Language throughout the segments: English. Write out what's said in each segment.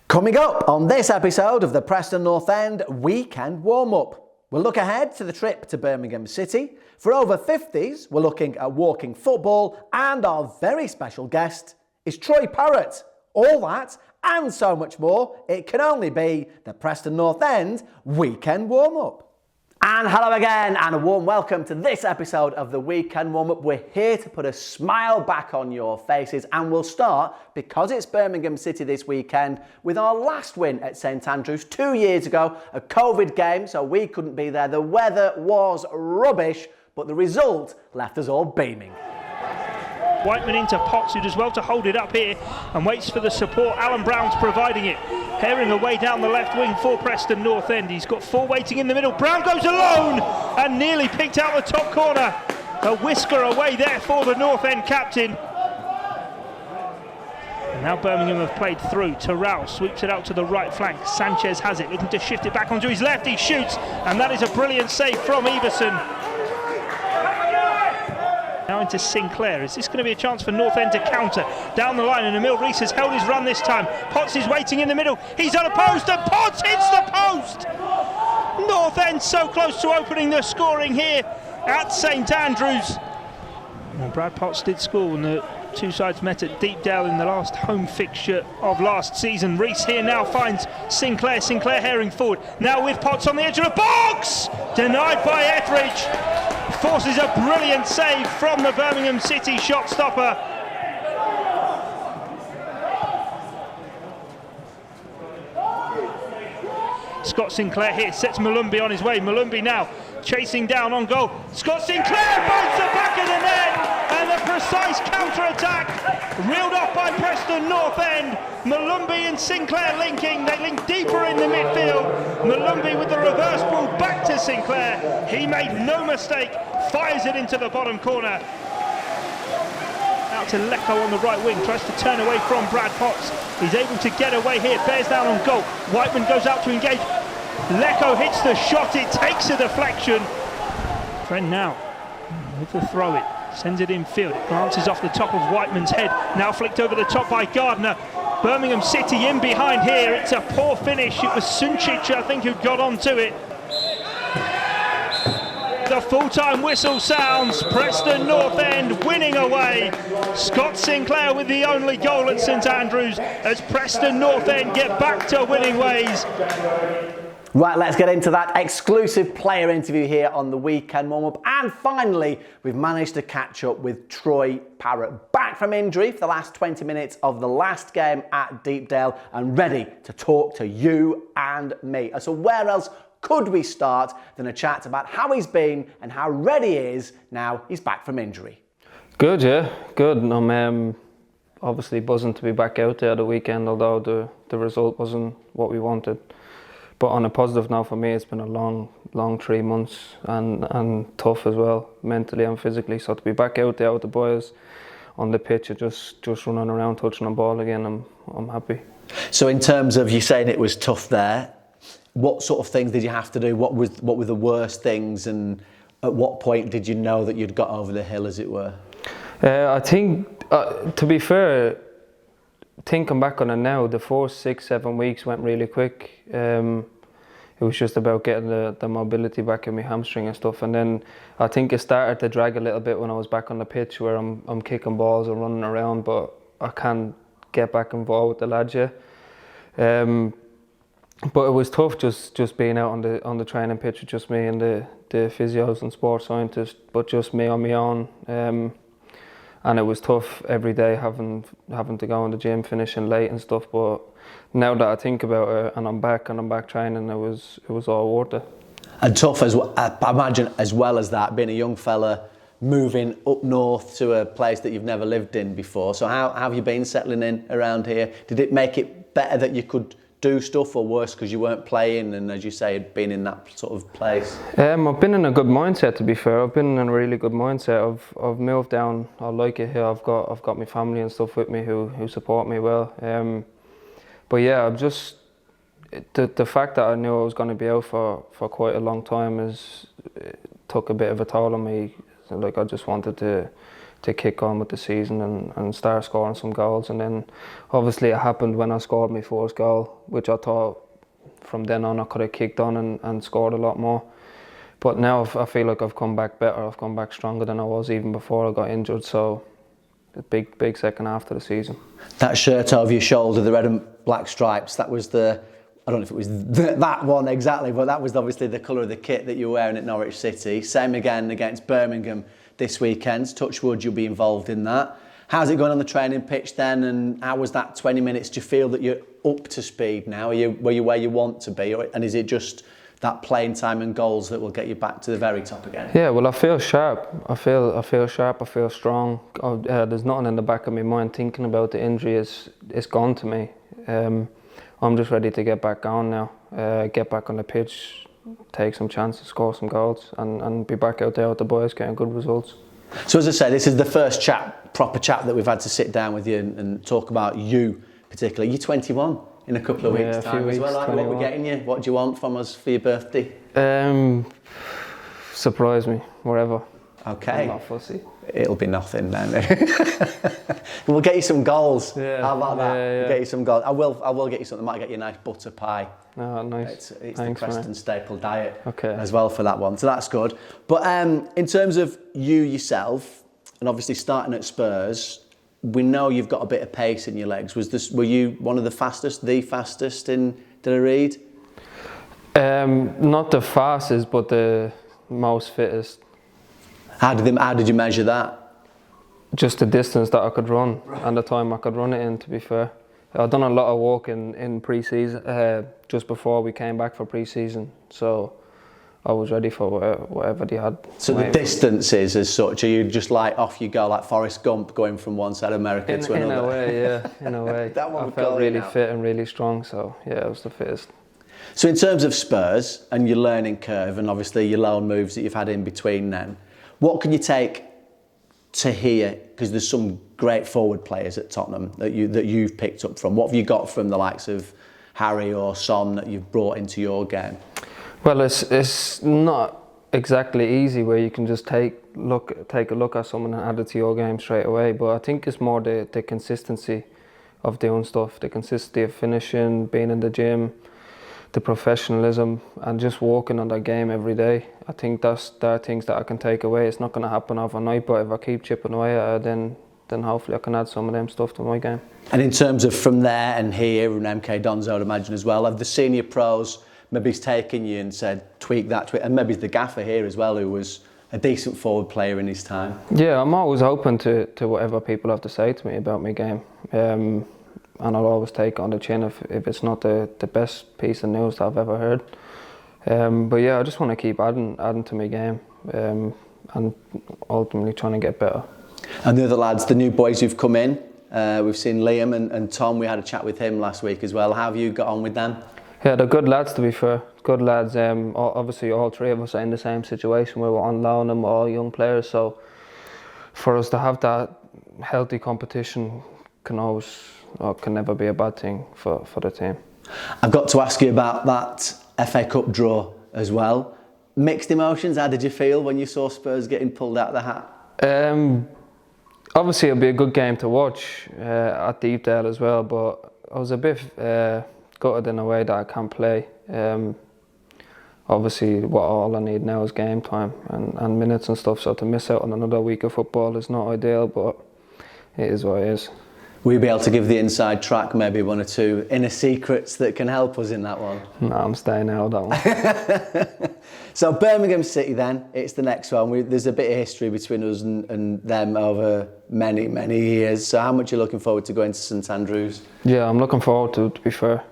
Coming up on this episode of the Preston North End Weekend Warm-Up, we'll look ahead to the trip to Birmingham City. For over 50s, we're looking at walking football, and our very special guest is Troy Parrott. All that and so much more, it can only be the Preston North End Weekend Warm-Up. And hello again, and a warm welcome to this episode of the Weekend Warm-Up. We're here to put a smile back on your faces, and we'll start, because it's Birmingham City this weekend, with our last win at St Andrews 2 years ago, a COVID game, so we couldn't be there. The weather was rubbish, but the result left us all beaming. Whiteman into Potts, who does well to hold it up here and waits for the support. Alan Brown's providing it. Herring away down the left wing for Preston North End. He's got four waiting in the middle. Brown goes alone and nearly picked out the top corner. A whisker away there for the North End captain. And now Birmingham have played through. Terrell sweeps it out to the right flank. Sanchez has it, looking to shift it back onto his left. He shoots, and that is a brilliant save from Everson. Now into Sinclair. Is this going to be a chance for North End to counter? Down the line, and Emil Rees has held his run this time. Potts is waiting in the middle. He's unopposed, and Potts hits the post! North End so close to opening the scoring here at St Andrews. Well, Brad Potts did score when the two sides met at Deepdale in the last home fixture of last season. Rees here now finds Sinclair. Sinclair herring forward. Now with Potts on the edge of the box! Denied by Etheridge. Forces a brilliant save from the Birmingham City shot stopper. Scott Sinclair here sets Malumbi on his way. Malumbi now chasing down on goal. Scott Sinclair finds the back of the net, and a precise counter-attack reeled off by Preston North End. Malumbi and Sinclair linking. They link deeper in the midfield. Malumbi with the reverse ball back to Sinclair. He made no mistake. Fires it into the bottom corner. Out to Lecco on the right wing. Tries to turn away from Brad Potts. He's able to get away here. Bears down on goal. Whiteman goes out to engage. Lecco hits the shot. It takes a deflection. Friend now with the throw it. Sends it infield. It glances off the top of Whiteman's head. Now flicked over the top by Gardner. Birmingham City in behind here. It's a poor finish. It was Suncic, I think, who got onto it. The full-time whistle sounds. Preston North End winning away. Scott Sinclair with the only goal at St Andrews as Preston North End get back to winning ways. Right, let's get into that exclusive player interview here on the Weekend Warm-Up. And finally, we've managed to catch up with Troy Parrott, back from injury for the last 20 minutes of the last game at Deepdale and ready to talk to you and me. So where else could we start than a chat about how he's been and how ready he is now he's back from injury? Good, yeah, good. I'm obviously buzzing to be back out there the weekend, although the result wasn't what we wanted. But on a positive note for me, it's been a long 3 months and tough as well, mentally and physically. So to be back out there with the boys on the pitch and just running around touching the ball again, I'm happy. So in terms of you saying it was tough there, what sort of things did you have to do? What were the worst things, and at what point did you know that you'd got over the hill, as it were? I think, to be fair, thinking back on it now, the 4, 6, 7 weeks went really quick. It was just about getting the mobility back in my hamstring and stuff, and then I think it started to drag a little bit when I was back on the pitch, where I'm kicking balls and running around, but I can't get back involved with the lads yet. But it was tough just being out on the training pitch with just me and the physios and sports scientists, but just me on my own. And it was tough every day having to go in the gym, finishing late and stuff. But now that I think about it and I'm back training, it was all worth it. And tough as well, I imagine, as well as that, being a young fella moving up north to a place that you've never lived in before. So how have you been settling in around here? Did it make it better that you could do stuff, or worse because you weren't playing and, as you say, had been in that sort of place? I've been in a good mindset, to be fair. I've been in a really good mindset. I've moved down. I like it here. I've got my family and stuff with me who support me well. But yeah, I'm just the fact that I knew I was going to be out for quite a long time took a bit of a toll on me. Like, I just wanted to kick on with the season and start scoring some goals. And then obviously it happened when I scored my first goal, which I thought from then on I could have kicked on and scored a lot more. But now I feel like I've come back better. I've come back stronger than I was even before I got injured. So a big second half of the season. That shirt over your shoulder, the red and black stripes, that was I don't know if it was that one exactly, but that was obviously the colour of the kit that you were wearing at Norwich City. Same again against Birmingham this weekend. Touch wood, you'll be involved in that. How's it going on the training pitch then, and how was that 20 minutes? Do you feel that you're up to speed now? Are you where you want to be, and is it just that playing time and goals that will get you back to the very top again? Yeah, well, I feel sharp. I feel sharp. I feel strong. There's nothing in the back of my mind thinking about the injury. It's gone to me. I'm just ready to get back on now. Get back on the pitch, take some chances, score some goals, and be back out there with the boys getting good results. So as I say, this is the first proper chat that we've had to sit down with you and talk about you particularly. You're 21 in a couple of weeks' time as well. Like, what we're getting you? What do you want from us for your birthday? Surprise me, wherever. Okay. I'm not fussy. It'll be nothing then. We'll get you some goals. Yeah. How about that? Yeah. We'll get you some goals. I will get you something. I might get you a nice butter pie. Oh, nice. It's Thanks, the Preston man. staple diet Okay. as well for that one. So that's good. But in terms of you yourself, and obviously starting at Spurs, we know you've got a bit of pace in your legs. Were you one of the fastest in, did I read? Not the fastest, but the most fittest. How did you measure that? Just the distance that I could run and the time I could run it in, to be fair. I've done a lot of work in pre-season, just before we came back for pre-season, so I was ready for whatever they had. So the distances as such, are you just like off you go, like Forrest Gump going from one side of America to another? In a way, yeah, in a way. That one I would felt call you really now. fit and really strong, so yeah, I was the fittest. So in terms of Spurs and your learning curve, and obviously your loan moves that you've had in between then, what can you take to here? Because there's some great forward players at Tottenham that you've picked up from. What have you got from the likes of Harry or Son that you've brought into your game? Well, it's not exactly easy where you can just take a look at someone and add it to your game straight away. But I think it's more the consistency of doing stuff, the consistency of finishing, being in the gym, the professionalism, and just working on that game every day. I think there are things that I can take away. It's not going to happen overnight, but if I keep chipping away at it, then hopefully I can add some of them stuff to my game. And in terms of from there and here, and MK Dons, I would imagine as well, have the senior pros maybe he's taken you and said tweak that, and maybe the gaffer here as well, who was a decent forward player in his time? Yeah, I'm always open to whatever people have to say to me about my game. And I'll always take it on the chin if it's not the best piece of news that I've ever heard. But yeah, I just want to keep adding to my game, and ultimately trying to get better. And the other lads, the new boys who've come in, we've seen Liam and Tom. We had a chat with him last week as well. How have you got on with them? Yeah, they're good lads, to be fair. Good lads. Obviously, all three of us are in the same situation where we're on loan and we're all young players. So for us to have that healthy competition can never be a bad thing for the team. I've got to ask you about that FA Cup draw as well. Mixed emotions. How did you feel when you saw Spurs getting pulled out of the hat? Obviously, it'll be a good game to watch at Deepdale as well, but I was a bit gutted in a way that I can't play. Obviously, all I need now is game time and minutes and stuff, so to miss out on another week of football is not ideal, but it is what it is. Will you be able to give the inside track maybe one or two inner secrets that can help us in that one? No, I'm staying out of that one. So Birmingham City then, it's the next one. There's a bit of history between us and them over many, many years. So how much are you looking forward to going to St Andrews? Yeah, I'm looking forward to it, to be fair.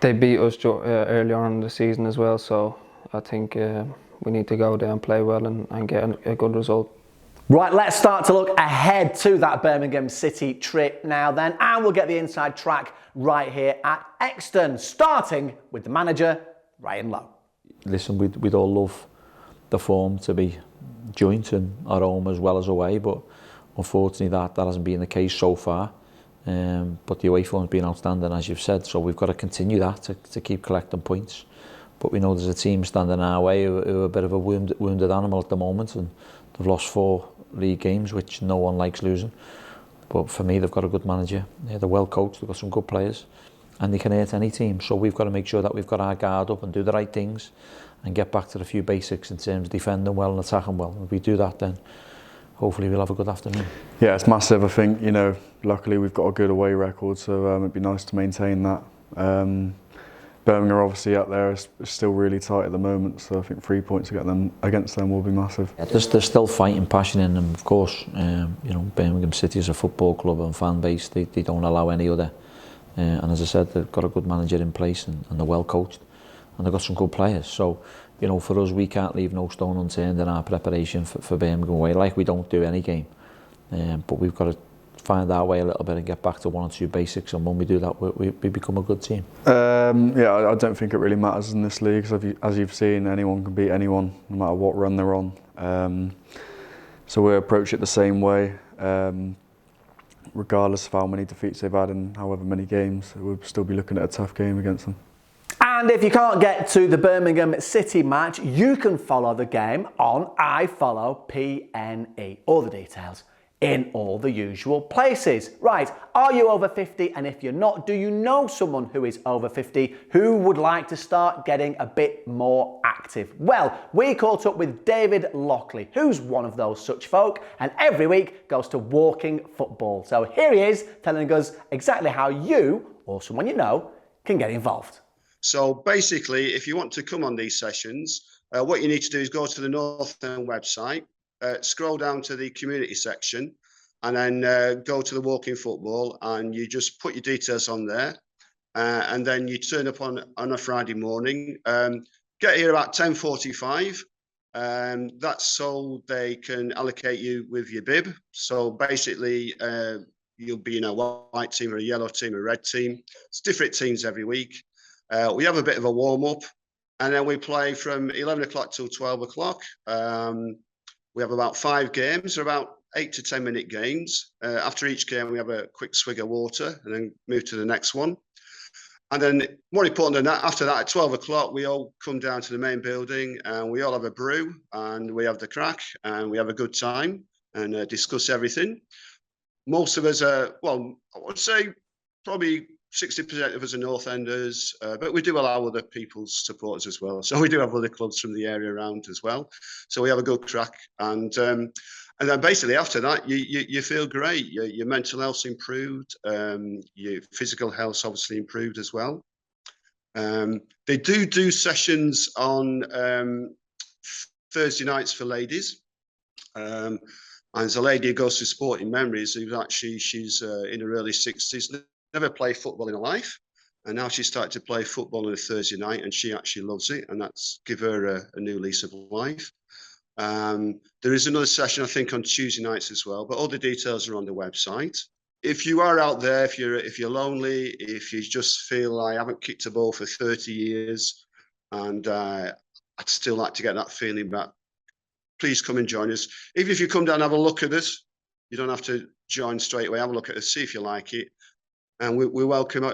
They beat us earlier on in the season as well, so I think we need to go there and play well and get a good result. Right, let's start to look ahead to that Birmingham City trip now then, and we'll get the inside track right here at Exton, starting with the manager, Ryan Lowe. Listen, we'd all love the form to be joint and at home as well as away, but unfortunately that hasn't been the case so far. But the away form's been outstanding, as you've said, so we've got to continue that to keep collecting points. But we know there's a team standing our way who are a bit of a wounded animal at the moment, and They've lost 4 league games, which no one likes losing. But for me, they've got a good manager. They're well coached. They've got some good players, and they can hurt any team. So we've got to make sure that we've got our guard up and do the right things, and get back to the few basics in terms of defending well and attacking well. If we do that, then hopefully we'll have a good afternoon. Yeah, it's massive. I think, you know, luckily we've got a good away record, so it'd be nice to maintain that. Birmingham obviously out there is still really tight at the moment, so I think 3 points against them will be massive. Yeah, there's still fighting passion in them, of course. You know, Birmingham City is a football club and fan base. They don't allow any other. And as I said, they've got a good manager in place, and they're well coached, and they've got some good players. So, you know, for us, we can't leave no stone unturned in our preparation for Birmingham away, like we don't do any game. But we've got to find our way a little bit and get back to 1 or 2 basics, and when we do that, we become a good team. Yeah, I don't think it really matters in this league, because as you've seen, anyone can beat anyone, no matter what run they're on. So we approach it the same way, regardless of how many defeats they've had in however many games. We'll still be looking at a tough game against them. And if you can't get to the Birmingham City match, you can follow the game on iFollow PNE. All the details in all the usual places. Right, are you over 50? And if you're not, do you know someone who is over 50 who would like to start getting a bit more active? Well, we caught up with David Lockley, who's one of those such folk, and every week goes to walking football. So here he is telling us exactly how you, or someone you know, can get involved. So basically, if you want to come on these sessions, what you need to do is go to the North End website, scroll down to the community section, and then go to the walking football, and you just put your details on there, and then you turn up on a Friday morning. Get here about 10:45. That's so they can allocate you with your bib. So basically, you'll be in a white team or a yellow team, a red team. It's different teams every week. We have a bit of a warm-up, and then we play from 11 o'clock till 12 o'clock. We have about 5 games, or about 8 to 10 minute games. After each game, we have a quick swig of water and then move to the next one. And then more important than that, after that, at 12 o'clock, we all come down to the main building, and we all have a brew, and we have the crack, and we have a good time and discuss everything. Most of us are, well, I would say probably 60% of us are North Enders, but we do allow other people's supporters as well. So we do have other clubs from the area around as well. So we have a good crack, and then basically after that, you feel great. Your mental health's improved, your physical health's obviously improved as well. They do sessions on Thursday nights for ladies. And there's a lady who goes to Sporting Memories, who's actually, she's in her early 60s. Never played football in her life, and now she's started to play football on a Thursday night, and she actually loves it, and that's give her a new lease of life. There is another session, I think, on Tuesday nights as well, but all the details are on the website. If you are out there, if you're lonely, if you just feel I haven't kicked a ball for 30 years, and I'd still like to get that feeling back, please come and join us. Even if you come down and have a look at us, you don't have to join straight away. Have a look at us, see if you like it. And we welcome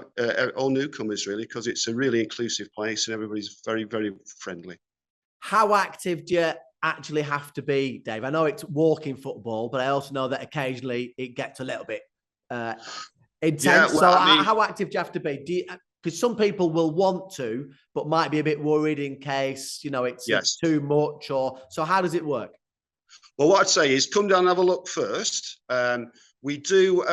all newcomers, really, because it's a really inclusive place and everybody's very, very friendly. How active do you actually have to be, Dave? I know it's walking football, but I also know that occasionally it gets a little bit intense. Yeah, well, so I mean, how active do you have to be? Because some people will want to, but might be a bit worried in case, you know, it's too much. Or so how does it work? Well, what I'd say is come down and have a look first. We do...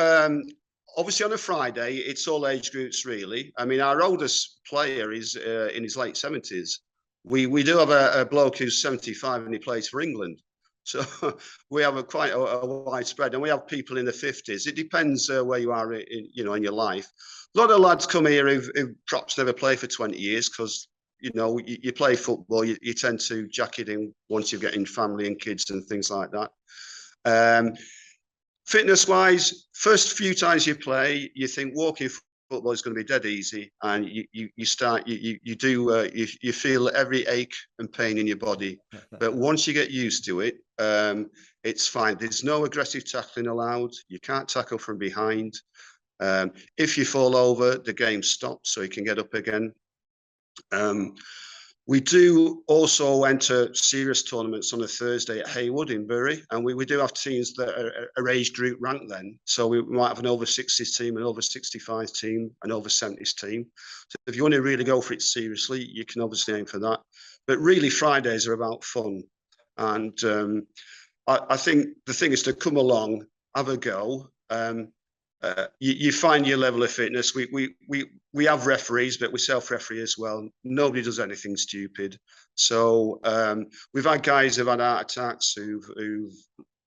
Obviously, on a Friday, it's all age groups, really. I mean, our oldest player is in his late 70s. We do have a bloke who's 75 and he plays for England. So we have quite a wide spread, and we have people in the 50s. It depends where you are, in your life. A lot of lads come here who perhaps never play for 20 years because, you know, you play football, you tend to jack it in once you get in family and kids and things like that. Fitness-wise, first few times you play, you think walking football is going to be dead easy, and you feel every ache and pain in your body. But once you get used to it, it's fine. There's no aggressive tackling allowed. You can't tackle from behind. If you fall over, the game stops, so you can get up again. We do also enter serious tournaments on a Thursday at Haywood in Bury, and we do have teams that are age group ranked then. So we might have an over 60s team, an over 65 team, an over 70s team. So if you want to really go for it seriously, you can obviously aim for that. But really, Fridays are about fun. And I think the thing is to come along, have a go. You find your level of fitness. We have referees, but we self-referee as well. Nobody does anything stupid. So we've had guys who've had heart attacks who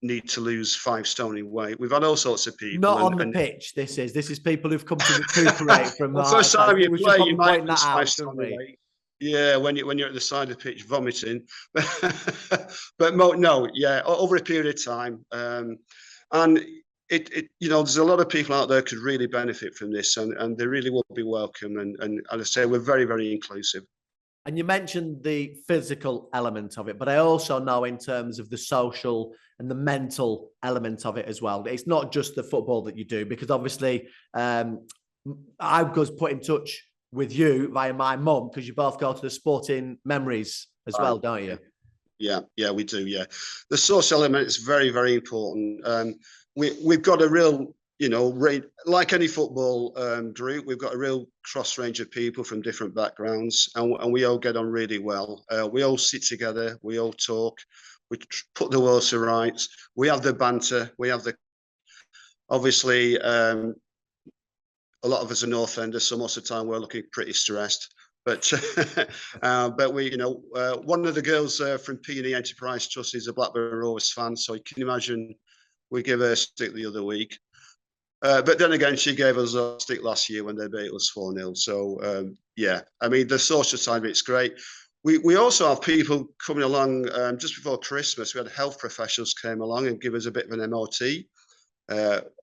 need to lose 5 stone in weight. We've had all sorts of people. Not on the pitch. This is people who've come to recuperate from well, the first time you play, you might point that lose 5 out, stone shouldn't in we? weight. Yeah, when you're at the side of the pitch vomiting, but no, yeah, over a period of time, and it there's a lot of people out there could really benefit from this, and they really will be welcome. And as I say, we're very, very inclusive. And you mentioned the physical element of it, but I also know in terms of the social and the mental element of it as well. It's not just the football that you do, because obviously I was put in touch with you via my mum, because you both go to the Sporting Memories as well, don't you? Yeah, we do. Yeah, the social element is very, very important. We've got a real, like any football group, we've got a real cross range of people from different backgrounds, and we all get on really well. We all sit together, we all talk, we put the world to rights. We have the banter, we have the obviously. A lot of us are North Enders, so most of the time we're looking pretty stressed. But we, one of the girls from PNE Enterprise Trust is a Blackburn Rovers fan, so you can imagine we give her a stick the other week. But then again, she gave us a stick last year when they beat us 4-0. So yeah, I mean the social side of it's great. We also have people coming along just before Christmas. We had health professionals came along and give us a bit of an MOT.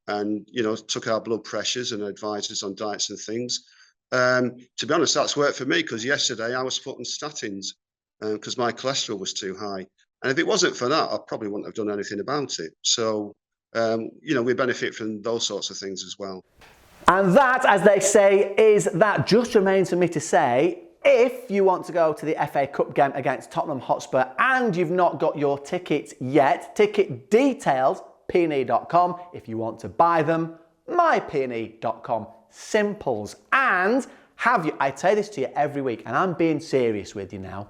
And took our blood pressures and advised us on diets and things. To be honest, that's worked for me, because yesterday I was put on statins because my cholesterol was too high. And if it wasn't for that, I probably wouldn't have done anything about it. So, we benefit from those sorts of things as well. And that, as they say, is that. Just remains for me to say, if you want to go to the FA Cup game against Tottenham Hotspur and you've not got your tickets yet, ticket details, PNE.com. If you want to buy them, myPNE.com. Simples. And I say this to you every week, and I'm being serious with you now.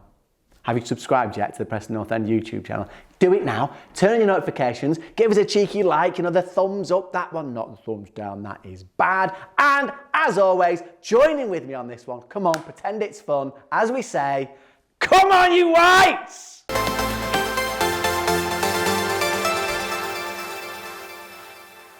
Have you subscribed yet to the Preston North End YouTube channel? Do it now. Turn on your notifications. Give us a cheeky like, the thumbs up. That one, not the thumbs down. That is bad. And as always, joining with me on this one. Come on, pretend it's fun. As we say, come on, you Whites!